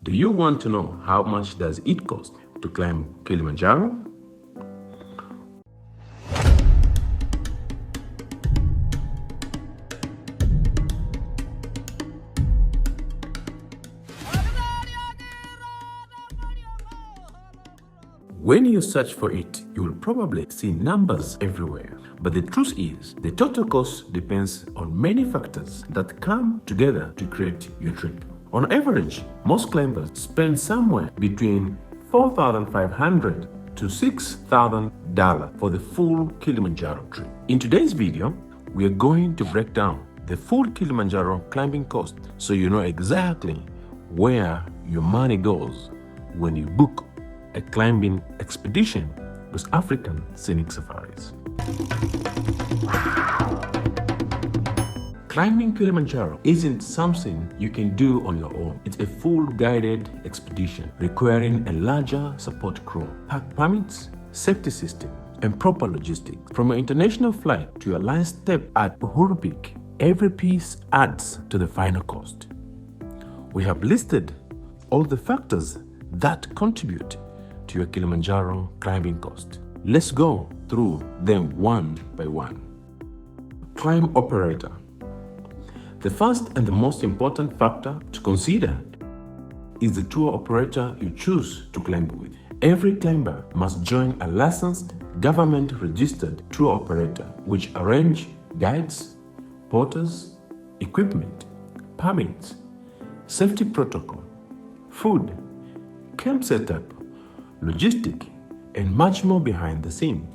Do you want to know how much does it cost to climb Kilimanjaro? When you search for it, you will probably see numbers everywhere. But the truth is, the total cost depends on many factors that come together to create your trip. On average, most climbers spend somewhere between $4,500 to $6,000 for the full Kilimanjaro trip. In today's video, we are going to break down the full Kilimanjaro climbing cost so you know exactly where your money goes when you book a climbing expedition with African Scenic Safaris. Climbing Kilimanjaro isn't something you can do on your own. It's a full guided expedition requiring a larger support crew, pack permits, safety system, and proper logistics. From your international flight to your last step at Uhuru Peak, every piece adds to the final cost. We have listed all the factors that contribute to your Kilimanjaro climbing cost. Let's go through them one by one. Climb operator. The first and the most important factor to consider is the tour operator you choose to climb with. Every climber must join a licensed, government-registered tour operator which arrange guides, porters, equipment, permits, safety protocol, food, camp setup, logistic, and much more behind the scene.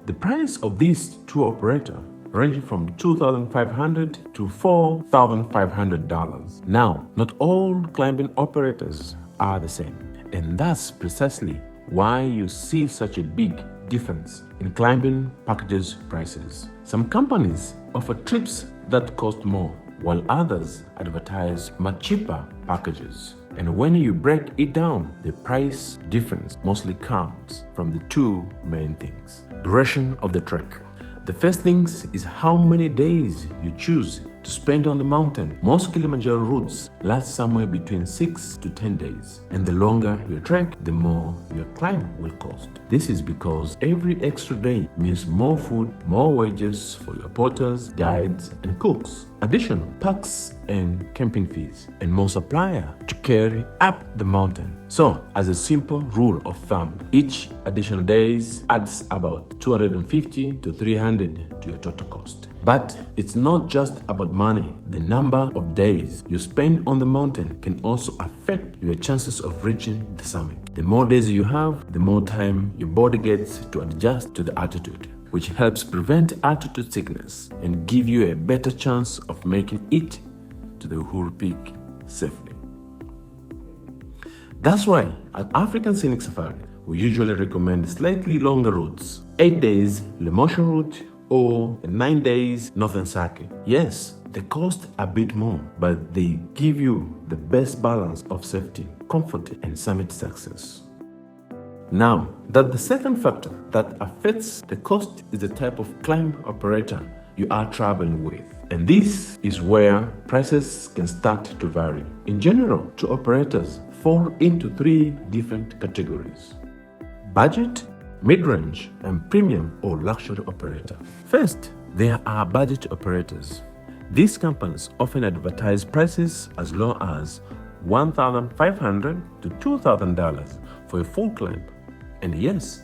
The price of this tour operator ranging from $2,500 to $4,500. Now, not all climbing operators are the same, and that's precisely why you see such a big difference in climbing packages prices. Some companies offer trips that cost more, while others advertise much cheaper packages. And when you break it down, the price difference mostly comes from the two main things. Duration of the trek. The first thing is how many days you choose to spend on the mountain. Most Kilimanjaro routes last somewhere between 6 to 10 days, and the longer your trek, the more your climb will cost. This is because every extra day means more food, more wages for your porters, guides, and cooks, additional packs and camping fees, and more supplier to carry up the mountain. So, as a simple rule of thumb, each additional days adds about $250 to $300 to your total cost. But it's not just about money. The number of days you spend on the mountain can also affect your chances of reaching the summit. The more days you have, the more time your body gets to adjust to the altitude, which helps prevent altitude sickness and give you a better chance of making it to the Uhuru Peak safely. That's why at African Scenic Safari, we usually recommend slightly longer routes. 8 days Machame Route or 9 days Northern Circuit. Yes, they cost a bit more, but they give you the best balance of safety, comfort, and summit success. Now, that the second factor that affects the cost is the type of climb operator you are traveling with. And this is where prices can start to vary. In general, tour operators fall into 3 different categories: budget, mid-range, and premium or luxury operator. First, there are budget operators. These companies often advertise prices as low as $1,500 to $2,000 for a full climb. And yes,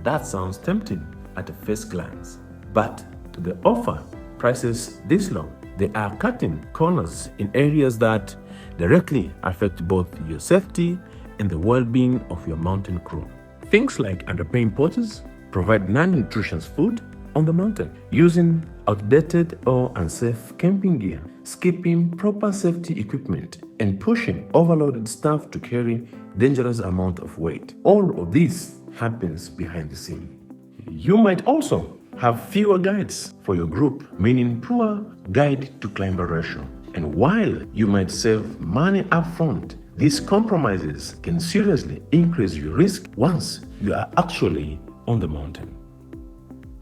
that sounds tempting at a first glance. But to the offer prices this low, they are cutting corners in areas that directly affect both your safety and the well-being of your mountain crew. Things like underpaying porters, provide non-nutritious food on the mountain, using outdated or unsafe camping gear, skipping proper safety equipment, and pushing overloaded staff to carry dangerous amount of weight. All of this happens behind the scene. You might also have fewer guides for your group, meaning poor guide to climber ratio. And while you might save money up front, these compromises can seriously increase your risk once you are actually on the mountain.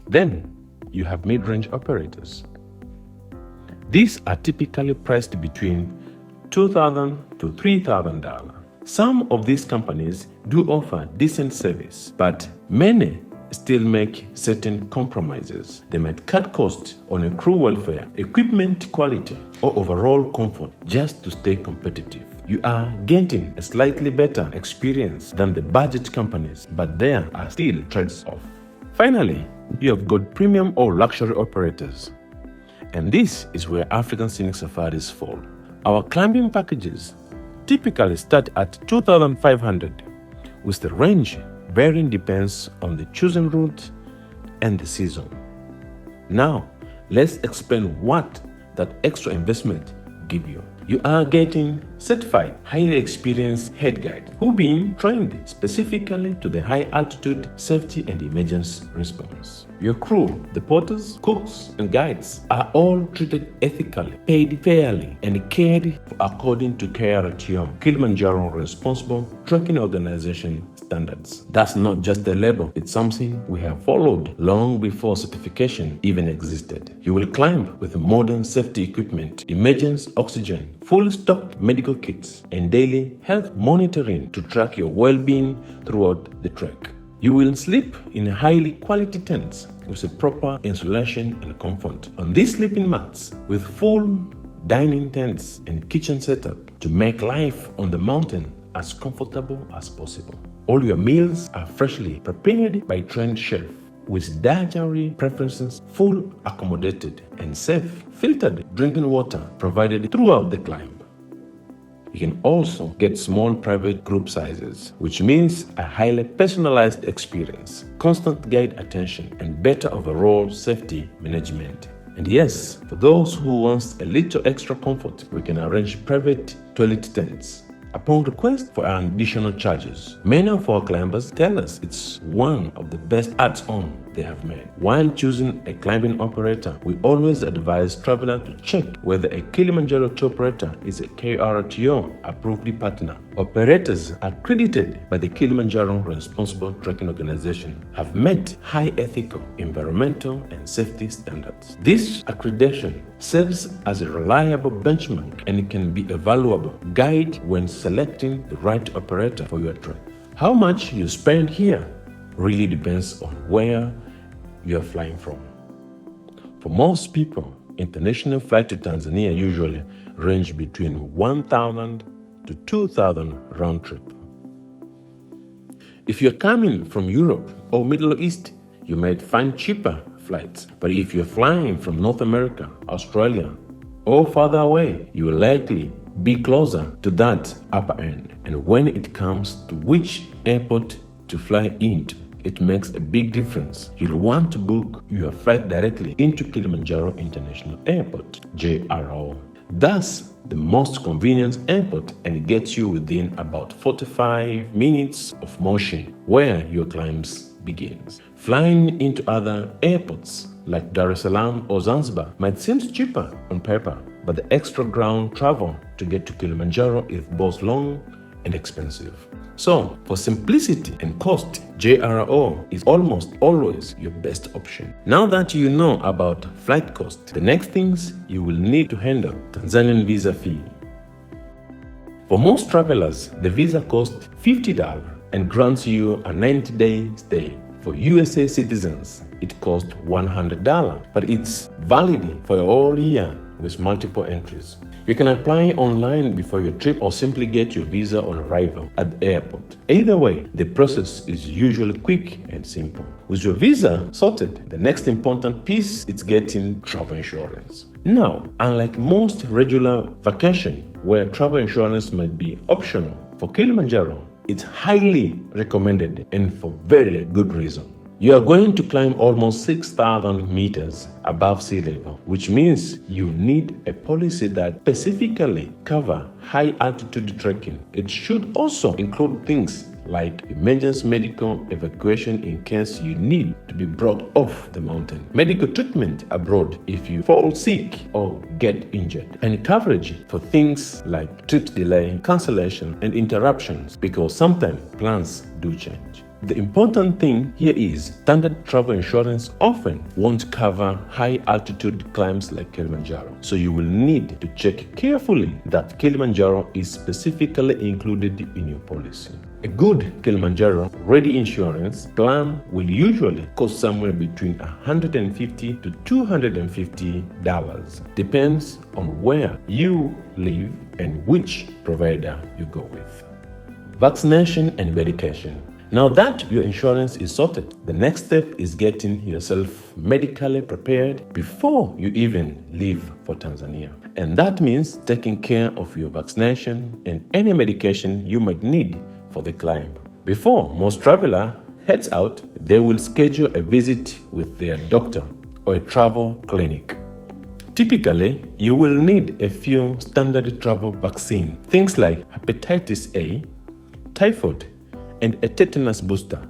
Then you have mid-range operators. These are typically priced between $2,000 to $3,000. Some of these companies do offer decent service, but many still make certain compromises. They might cut costs on a crew welfare, equipment quality, or overall comfort just to stay competitive. You are getting a slightly better experience than the budget companies, but there are still trades-off. Finally, you have got premium or luxury operators. And this is where African Scenic Safaris fall. Our climbing packages typically start at $2,500, with the range varying depends on the chosen route and the season. Now, let's explain what that extra investment gives you. You are getting certified, highly experienced head guide who been trained specifically to the high altitude safety and emergency response. Your crew, the porters, cooks, and guides are all treated ethically, paid fairly, and cared for according to KRTO, Kilimanjaro Responsible Trekking Organization standards. That's not just a label, it's something we have followed long before certification even existed. You will climb with modern safety equipment, emergency oxygen, fully stocked medical kits, and daily health monitoring to track your well-being throughout the trek. You will sleep in highly quality tents with a proper insulation and comfort. On these sleeping mats with full dining tents and kitchen setup to make life on the mountain as comfortable as possible. All your meals are freshly prepared by trained chefs with dietary preferences, full accommodated and safe filtered drinking water provided throughout the climb. You can also get small private group sizes, which means a highly personalized experience, constant guide attention, and better overall safety management. And yes, for those who want a little extra comfort, we can arrange private toilet tents upon request for additional charges. Many of our climbers tell us it's one of the best add-ons they have made. While choosing a climbing operator, we always advise travelers to check whether a Kilimanjaro tour operator is a KRTO approved partner. Operators accredited by the Kilimanjaro Responsible Trekking Organization have met high ethical, environmental, and safety standards. This accreditation serves as a reliable benchmark and it can be a valuable guide when selecting the right operator for your trek. How much you spend here really depends on where you are flying from. For most people, international flights to Tanzania usually range between 1,000 to 2,000 round trip. If you're coming from Europe or Middle East, you might find cheaper flights. But if you're flying from North America, Australia, or farther away, you will likely be closer to that upper end. And when it comes to which airport to fly into, it makes a big difference. You'll want to book your flight directly into Kilimanjaro International Airport, JRO. That's the most convenient airport and gets you within about 45 minutes of motion where your climbs begins. Flying into other airports like Dar es Salaam or Zanzibar might seem cheaper on paper, but the extra ground travel to get to Kilimanjaro is both long and expensive. So, for simplicity and cost, JRO is almost always your best option. Now that you know about flight cost, the next things you will need to handle: Tanzanian visa fee. For most travelers, the visa costs $50 and grants you a 90-day stay. For USA citizens, it costs $100, but it's valid for a whole year with multiple entries. You can apply online before your trip or simply get your visa on arrival at the airport. Either way, the process is usually quick and simple. With your visa sorted, the next important piece is getting travel insurance. Now, unlike most regular vacations where travel insurance might be optional, for Kilimanjaro, it's highly recommended and for very good reason. You are going to climb almost 6,000 meters above sea level, which means you need a policy that specifically covers high altitude trekking. It should also include things like emergency medical evacuation in case you need to be brought off the mountain, medical treatment abroad if you fall sick or get injured, and coverage for things like trip delay, cancellation, and interruptions, because sometimes plans do change. The important thing here is standard travel insurance often won't cover high altitude climbs like Kilimanjaro. So you will need to check carefully that Kilimanjaro is specifically included in your policy. A good Kilimanjaro ready insurance plan will usually cost somewhere between $150 to $250. Depends on where you live and which provider you go with. Vaccination and medication. Now that your insurance is sorted, the next step is getting yourself medically prepared before you even leave for Tanzania. And that means taking care of your vaccination and any medication you might need for the climb. Before most traveler heads out, they will schedule a visit with their doctor or a travel clinic. Typically, you will need a few standard travel vaccines, things like hepatitis A, typhoid, and a tetanus booster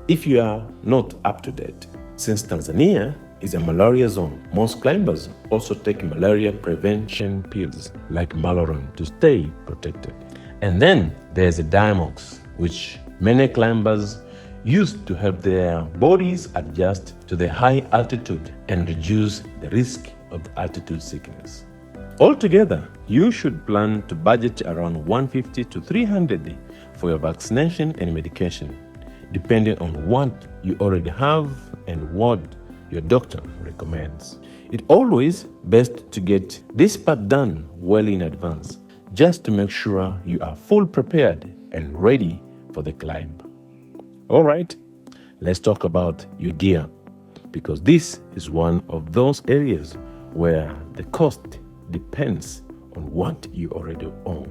if you are not up to date. Since Tanzania is a malaria zone, most climbers also take malaria prevention pills like Maloron to stay protected. And then there's a Diamox, which many climbers use to help their bodies adjust to the high altitude and reduce the risk of altitude sickness. Altogether, you should plan to budget around $150 to $300 for your vaccination and medication, depending on what you already have and what your doctor recommends. It's always best to get this part done well in advance, just to make sure you are full prepared and ready for the climb. All right, let's talk about your gear, because this is one of those areas where the cost depends on what you already own.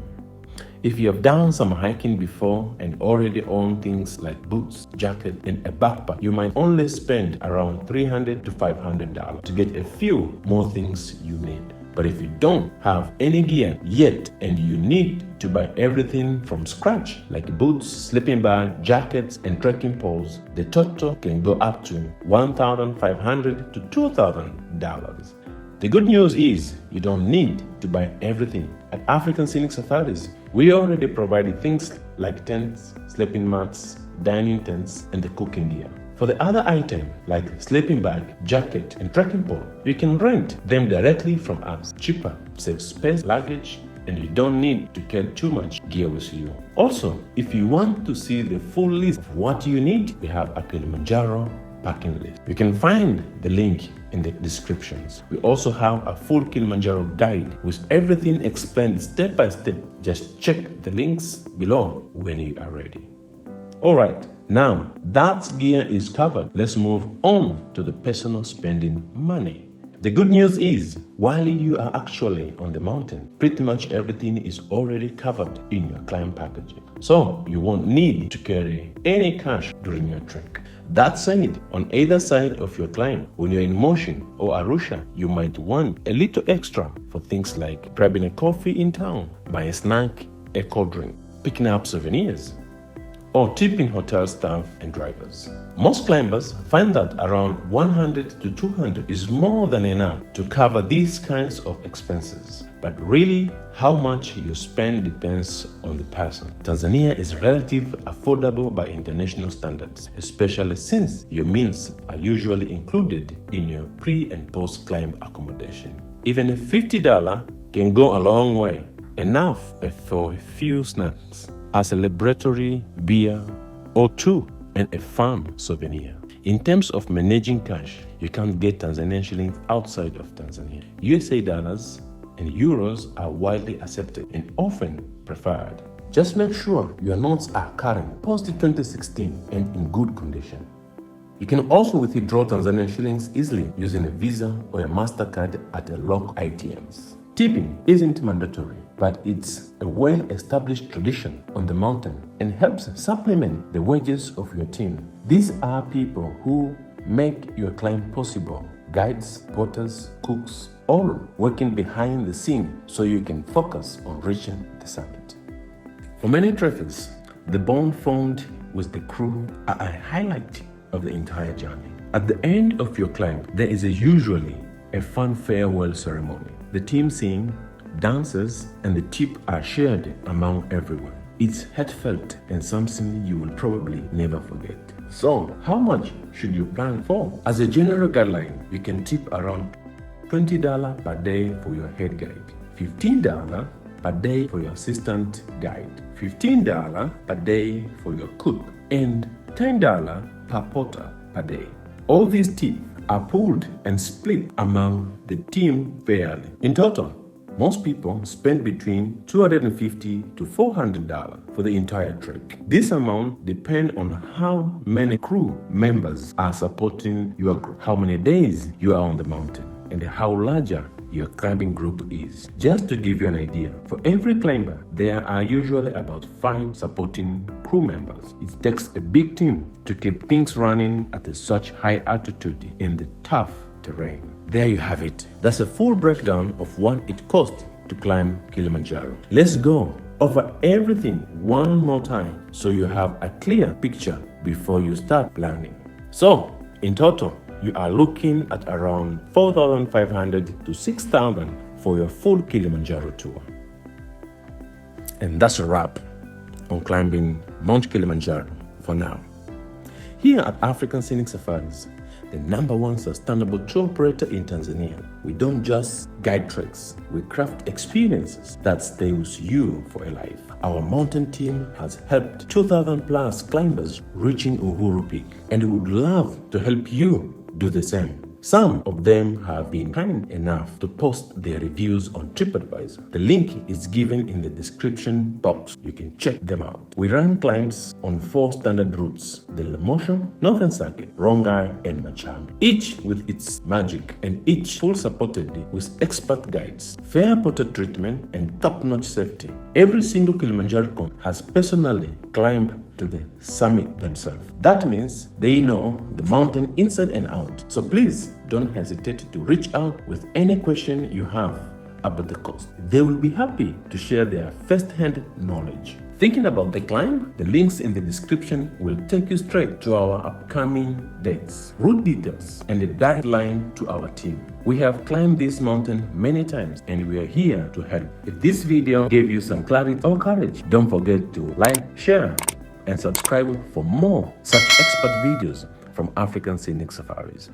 If you have done some hiking before and already own things like boots, jacket, and a backpack, you might only spend around $300 to $500 to get a few more things you need. But if you don't have any gear yet and you need to buy everything from scratch, like boots, sleeping bag, jackets, and trekking poles, the total can go up to $1,500 to $2,000. The good news is you don't need to buy everything. At African Scenic Safaris, we already provide things like tents, sleeping mats, dining tents, and the cooking gear. For the other items like sleeping bag, jacket, and trekking pole, you can rent them directly from us. Cheaper, saves space, luggage, and you don't need to carry too much gear with you. Also, if you want to see the full list of what you need, we have a Kilimanjaro packing list. You can find the link in the descriptions. We also have a full Kilimanjaro guide with everything explained step by step. Just check the links below when you are ready. All right, now that gear is covered, let's move on to the personal spending money. The good news is, while you are actually on the mountain, pretty much everything is already covered in your climb package. So you won't need to carry any cash during your trek. That said, on either side of your climb, when you're in motion or Arusha, you might want a little extra for things like grabbing a coffee in town, buying a snack, a cold drink, picking up souvenirs, or tipping hotel staff and drivers. Most climbers find that around $100 to $200 is more than enough to cover these kinds of expenses. But really, how much you spend depends on the person. Tanzania is relatively affordable by international standards, especially since your meals are usually included in your pre- and post-climb accommodation. Even a $50 can go a long way, enough for a few snacks, a celebratory beer or two, and a fun souvenir. In terms of managing cash, you can't get Tanzanian shillings outside of Tanzania. USA dollars and euros are widely accepted and often preferred. Just make sure your notes are current, post-2016, and in good condition. You can also withdraw Tanzanian shillings easily using a Visa or a MasterCard at a local ATMs. Tipping isn't mandatory, but it's a well-established tradition on the mountain and helps supplement the wages of your team. These are people who make your climb possible: guides, porters, cooks, all working behind the scene so you can focus on reaching the summit. For many trekkers, the bond formed with the crew are a highlight of the entire journey. At the end of your climb, there is usually a fun farewell ceremony. The team sing, dances, and the tip are shared among everyone. It's heartfelt and something you will probably never forget. So, how much should you plan for? As a general guideline, you can tip around $20 per day for your head guide, $15 per day for your assistant guide, $15 per day for your cook, and $10 per porter per day. All these tips are pooled and split among the team fairly. In total, most people spend between $250 to $400 for the entire trek. This amount depends on how many crew members are supporting your group, how many days you are on the mountain, and how larger your climbing group is. Just to give you an idea, for every climber, there are usually about 5 supporting crew members. It takes a big team to keep things running at such high altitude in the tough terrain. There you have it. That's a full breakdown of what it costs to climb Kilimanjaro. Let's go over everything one more time so you have a clear picture before you start planning. So, in total, you are looking at around $4,500 to $6,000 for your full Kilimanjaro tour. And that's a wrap on climbing Mount Kilimanjaro for now. Here at African Scenic Safaris, the #1 sustainable tour operator in Tanzania, we don't just guide treks, we craft experiences that stay with you for a life. Our mountain team has helped 2,000 plus climbers reaching Uhuru Peak, and we would love to help you do the same. Some of them have been kind enough to post their reviews on TripAdvisor. The link is given in the description box. You can check them out. We run climbs on 4 standard routes: the Lemosho, Northern Circuit, Rongai, and Machame, each with its magic and each full supported with expert guides, fair porter treatment, and top-notch safety. Every single Kilimanjaro has personally climbed to the summit themselves. That means they know the mountain inside and out. So please don't hesitate to reach out with any question you have about the cost. They will be happy to share their first-hand knowledge. Thinking about the climb? The links in the description will take you straight to our upcoming dates, route details, and a direct line to our team. We have climbed this mountain many times and we are here to help. If this video gave you some clarity or courage, don't forget to like, share, and subscribe for more such expert videos from African Scenic Safaris.